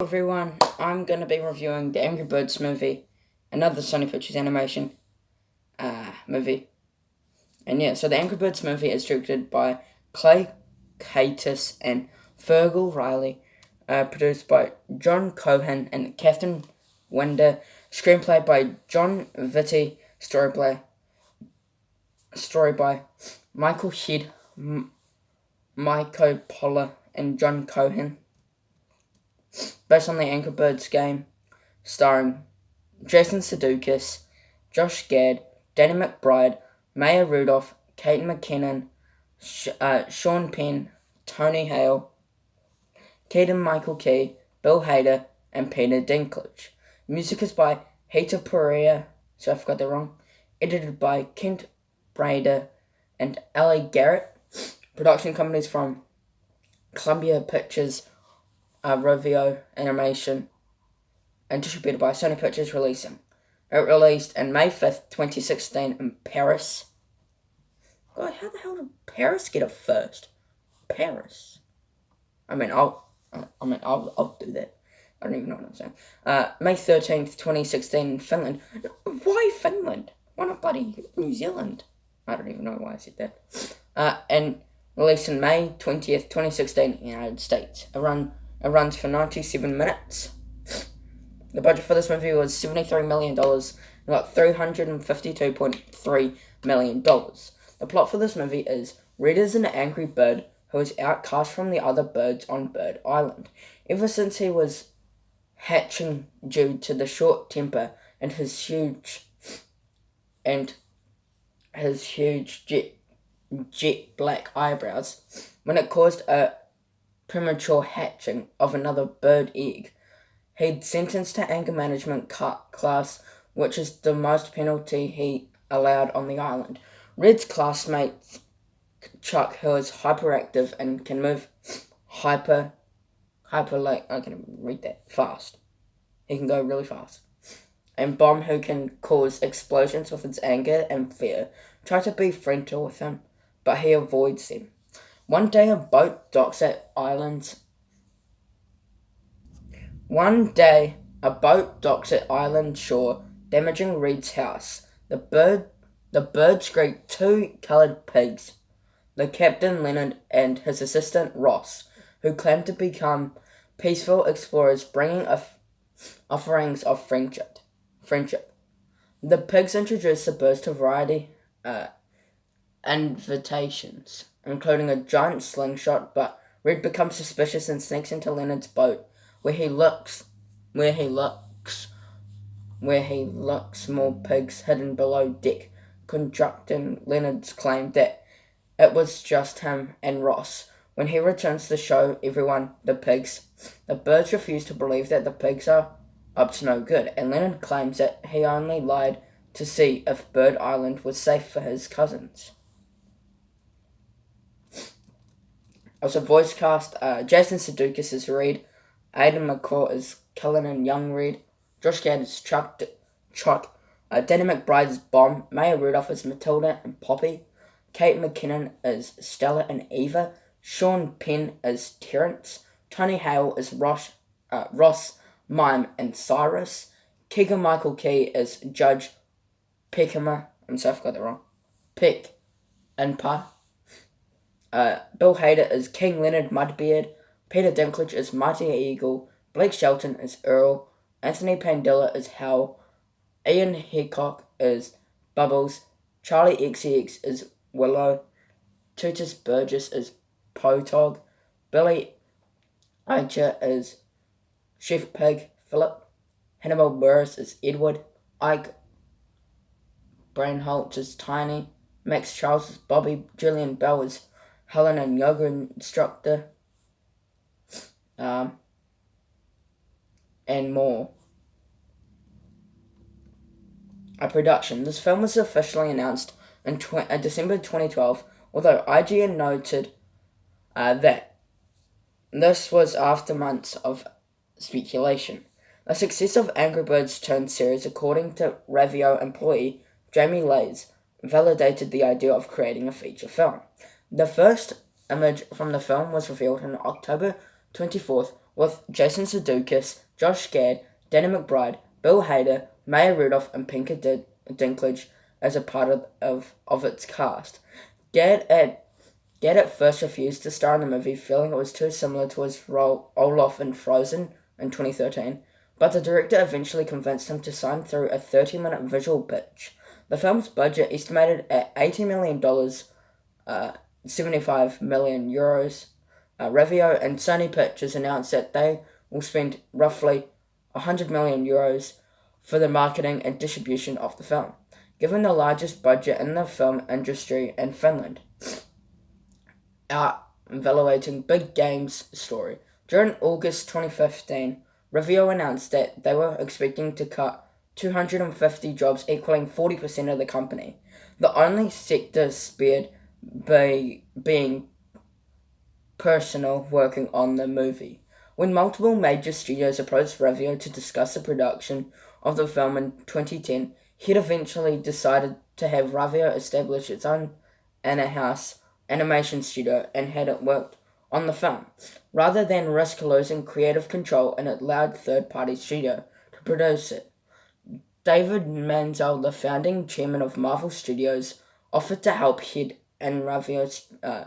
Everyone, I'm going to be reviewing the Angry Birds movie, another Sony Pictures Animation movie. And yeah, so the Angry Birds movie is directed by Clay Kaitis and Fergal Riley, produced by John Cohen and Catherine Winder, screenplay by John Vitti, story by Michael Head, Miko Poller, and John Cohen, based on the Angry Birds game, starring Jason Sudeikis, Josh Gad, Danny McBride, Maya Rudolph, Kate McKinnon, Sean Penn, Tony Hale, Keaton Michael Key, Bill Hader, and Peter Dinklage. Music is by Hita Pereira, so I forgot that wrong. Edited by Kent Brader and Ellie Garrett. Production companies from Columbia Pictures, Rovio Animation, and distributed by Sony Pictures Releasing. It released on May 5th, 2016 in Paris. God, how the hell did Paris get it first? Paris. I'll do that. I don't even know what I'm saying. May 13th, 2016 in Finland. Why Finland? Why not bloody New Zealand? I don't even know why I said that. And released in May 20th, 2016 in the United States. It runs for 97 minutes. The budget for this movie was $73 million and got $352.3 million. The plot for this movie is Red is an angry bird who is outcast from the other birds on Bird Island. Ever since he was hatching due to the short temper and his huge jet black eyebrows, when it caused a premature hatching of another bird egg, he'd sentenced to anger management class, which is the most penalty he allowed on the island. Red's classmate, Chuck, who is hyperactive and can move I can read that fast. He can go really fast. And Bomb, who can cause explosions with his anger and fear, try to be friendly with him, but he avoids them. One day a boat docks at island shore, damaging Reed's house. The birds greet two coloured pigs, the captain Leonard and his assistant Ross, who claim to become peaceful explorers bringing offerings of friendship. The pigs introduce the birds to a variety invitations, including a giant slingshot, but Red becomes suspicious and sneaks into Leonard's boat, where he looks small pigs hidden below deck, contradicting Leonard's claim that it was just him and Ross. When he returns to show everyone the pigs, the birds refuse to believe that the pigs are up to no good, and Leonard claims that he only lied to see if Bird Island was safe for his cousins. Also voice cast, Jason Sudeikis is Reed, Aidan McCall is Cullen and Young Reed, Josh Gad is Chuck, Danny McBride is Bomb, Maya Rudolph is Matilda and Poppy, Kate McKinnon is Stella and Eva, Sean Penn is Terrence, Tony Hale is Ross, Mime and Cyrus, Keegan Michael Key is Judge Peckham, I'm sorry I forgot that wrong, Pick and Pa. Bill Hader is King Leonard Mudbeard, Peter Dinklage is Mighty Eagle, Blake Shelton is Earl, Anthony Pandilla is Hal, Ian Hickok is Bubbles, Charlie XCX is Willow, Tutus Burgess is Potog, Billy Eicher is Chef Pig Philip, Hannibal Buress is Edward, Ike Brainholt is Tiny, Max Charles is Bobby, Julian Bell is Helen and yoga instructor, and more. A production. This film was officially announced in December 2012, although IGN noted that this was after months of speculation. The success of Angry Birds turned series, according to Ravio employee Jamie Lays, validated the idea of creating a feature film. The first image from the film was revealed on October 24th, with Jason Sudeikis, Josh Gad, Danny McBride, Bill Hader, Maya Rudolph, and Pinker Dinklage as a part of its cast. Gad at first refused to star in the movie, feeling it was too similar to his role Olaf in Frozen in 2013, but the director eventually convinced him to sign through a 30-minute visual pitch. The film's budget, estimated at $80 million, 75 million euros, Revio and Sony Pictures announced that they will spend roughly 100 million euros for the marketing and distribution of the film, given the largest budget in the film industry in Finland. Evaluating Big Game's story. During August 2015, Revio announced that they were expecting to cut 250 jobs, equaling 40% of the company. The only sector spared being personnel working on the movie. When multiple major studios approached Revio to discuss the production of the film in 2010, he'd eventually decided to have Revio establish its own in-house animation studio and had it worked on the film, rather than risk losing creative control and allowed third-party studio to produce it. David Menzel, the founding chairman of Marvel Studios, offered to help head and Revio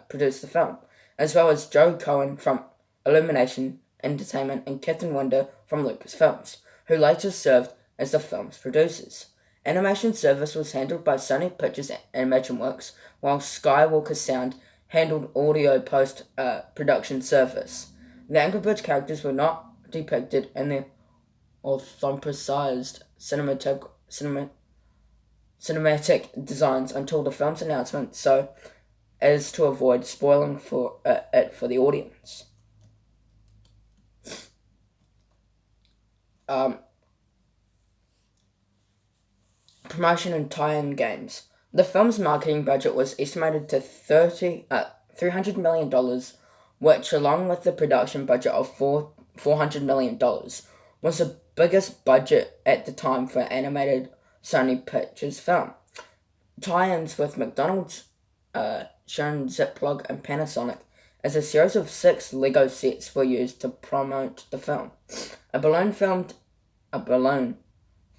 produce the film, as well as Joe Cohen from Illumination Entertainment and Catherine Winder from Lucasfilms, who later served as the film's producers. Animation service was handled by Sony Pictures Imagineworks, while Skywalker Sound handled audio post-production service. The Angry Birds characters were not depicted in the anthropomorphized cinematic designs until the film's announcement, so as to avoid spoiling it for the audience. Promotion and tie-in games. The film's marketing budget was estimated to $300 million, which, along with the production budget of $400 million, was the biggest budget at the time for an animated Sony Pictures film. Tie-ins with McDonald's, Sharon Zipplog, and Panasonic, as a series of 6 Lego sets were used to promote the film. A balloon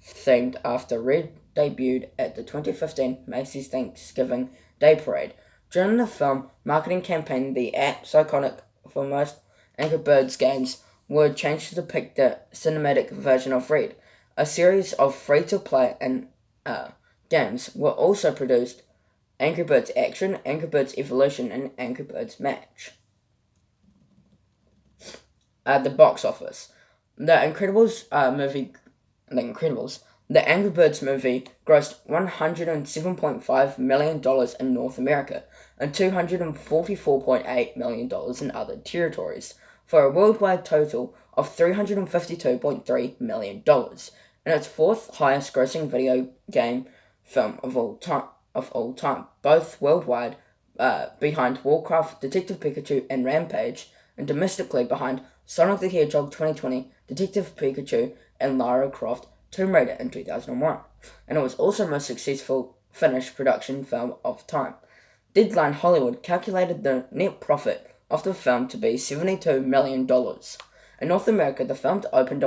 themed after Red debuted at the 2015 Macy's Thanksgiving Day Parade. During the film marketing campaign, the apps iconic for most Angry Birds games were changed to depict the cinematic version of Red. A series of free-to-play and games were also produced: Angry Birds Action, Angry Birds Evolution, and Angry Birds Match. The box office. The Angry Birds movie grossed $107.5 million in North America and $244.8 million in other territories, for a worldwide total of $352.3 million, and its fourth highest grossing video game film of all time, both worldwide, behind Warcraft, Detective Pikachu, and Rampage, and domestically behind Sonic the Hedgehog 2020, Detective Pikachu, and Lara Croft Tomb Raider in 2001, and it was also the most successful finished production film of time. Deadline Hollywood calculated the net profit of the film to be $72 million. In North America, the film opened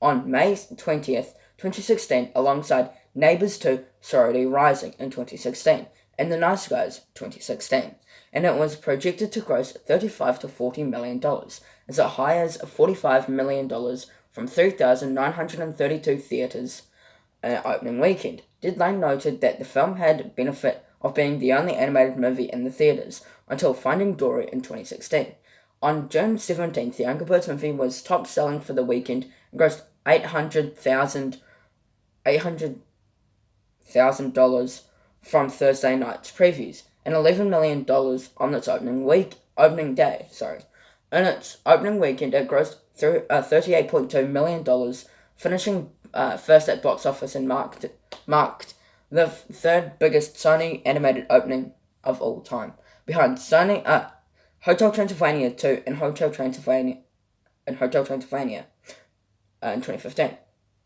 on May 20th, 2016, alongside Neighbours 2, Sorority Rising in 2016, and The Nice Guys 2016, and it was projected to gross $35 to $40 million, as high as $45 million from 3,932 theatres opening weekend. Deadline noted that the film had benefit of being the only animated movie in the theatres until Finding Dory in 2016. On June 17th, the Angry Birds movie was top selling for the weekend and grossed $800,000 from Thursday night's previews and $11 million on its opening day. In its opening weekend, it grossed $38.2 million, finishing first at box office and marked the third biggest Sony animated opening of all time, behind Hotel Transylvania 2 and Hotel Transylvania in 2015.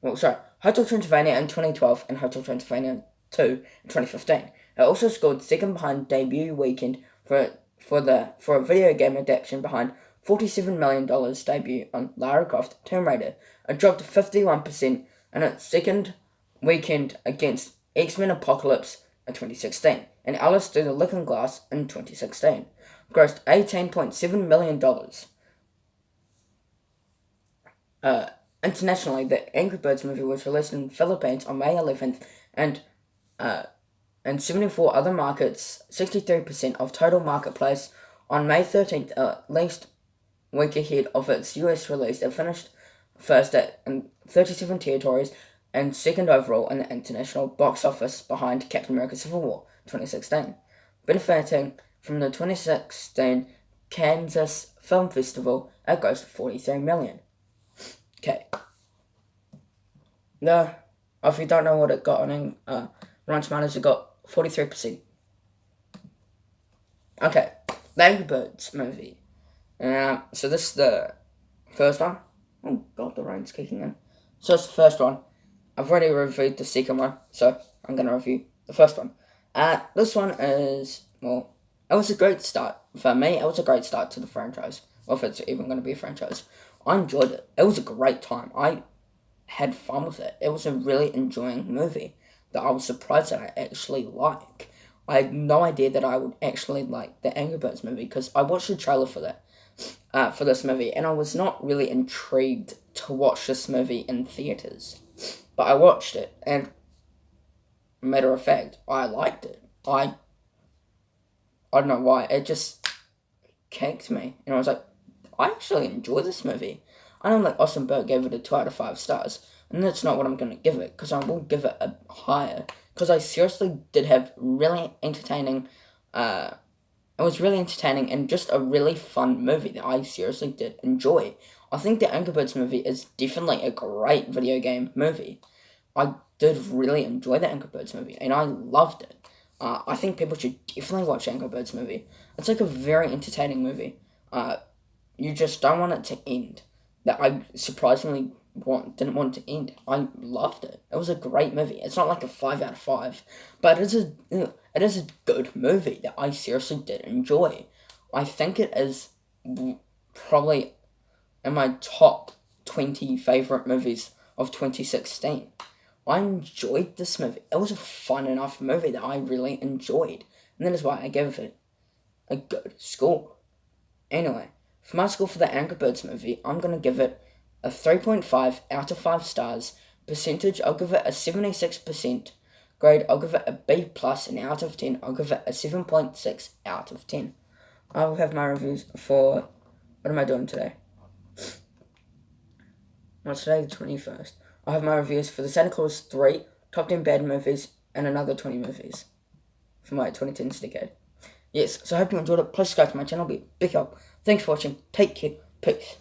Hotel Transylvania in 2012 and Hotel Transylvania 2 in 2015. It also scored second behind debut weekend for a video game adaptation behind $47 million debut on Lara Croft Tomb Raider. It dropped 51% in its second weekend against X-Men Apocalypse in 2016 and Alice Through the Looking Glass in 2016. Grossed $18.7 million. Internationally, the Angry Birds movie was released in the Philippines on May 11th and in 74 other markets, 63% of total marketplace. On May 13th, at least week ahead of its US release, it finished first in 37 territories and second overall in the international box office behind Captain America Civil War 2016. Benefiting from the 2016 Kansas Film Festival, it grossed $43 million. Okay. No, if you don't know what it got on Rotten Tomatoes, it got 43%. Okay, the Angry Birds movie. So this is the first one. Oh god, the rain's kicking in. So it's the first one. I've already reviewed the second one, so I'm going to review the first one. This one is, well, it was a great start. For me, it was a great start to the franchise. Well, if it's even going to be a franchise. I enjoyed it. It was a great time. I had fun with it. It was a really enjoying movie that I was surprised that I actually like. I had no idea that I would actually like the Angry Birds movie because I watched the trailer for that, for this movie, and I was not really intrigued to watch this movie in theaters. But I watched it, and matter of fact, I liked it. I don't know why, it just kicked me, and I was like, I actually enjoy this movie. I know, like, Austin Burke gave it a 2 out of 5 stars, and that's not what I'm going to give it, because I will give it a higher, because I seriously did have really entertaining, it was really entertaining and just a really fun movie that I seriously did enjoy. I think the Angry Birds movie is definitely a great video game movie. I did really enjoy the Angry Birds movie, and I loved it. I think people should definitely watch the Angry Birds movie. It's like a very entertaining movie. You just don't want it to end. That I surprisingly didn't want it to end. I loved it. It was a great movie. It's not like a 5 out of 5, but it is a good movie that I seriously did enjoy. I think it is probably in my top 20 favourite movies of 2016. I enjoyed this movie. It was a fun enough movie that I really enjoyed. And that is why I gave it a good score. Anyway, for my score for the Angry Birds movie, I'm going to give it a 3.5 out of 5 stars. Percentage, I'll give it a 76%. Grade, I'll give it a B+, and out of 10, I'll give it a 7.6 out of 10. I'll have my reviews for... What am I doing today? What's today? The 21st. I'll have my reviews for the Santa Claus 3, Top 10 Bad Movies, and another 20 movies for my 2010s decade. Yes, so I hope you enjoyed it. Please subscribe to my channel. It'll be a big help. Thanks for watching. Take care. Peace.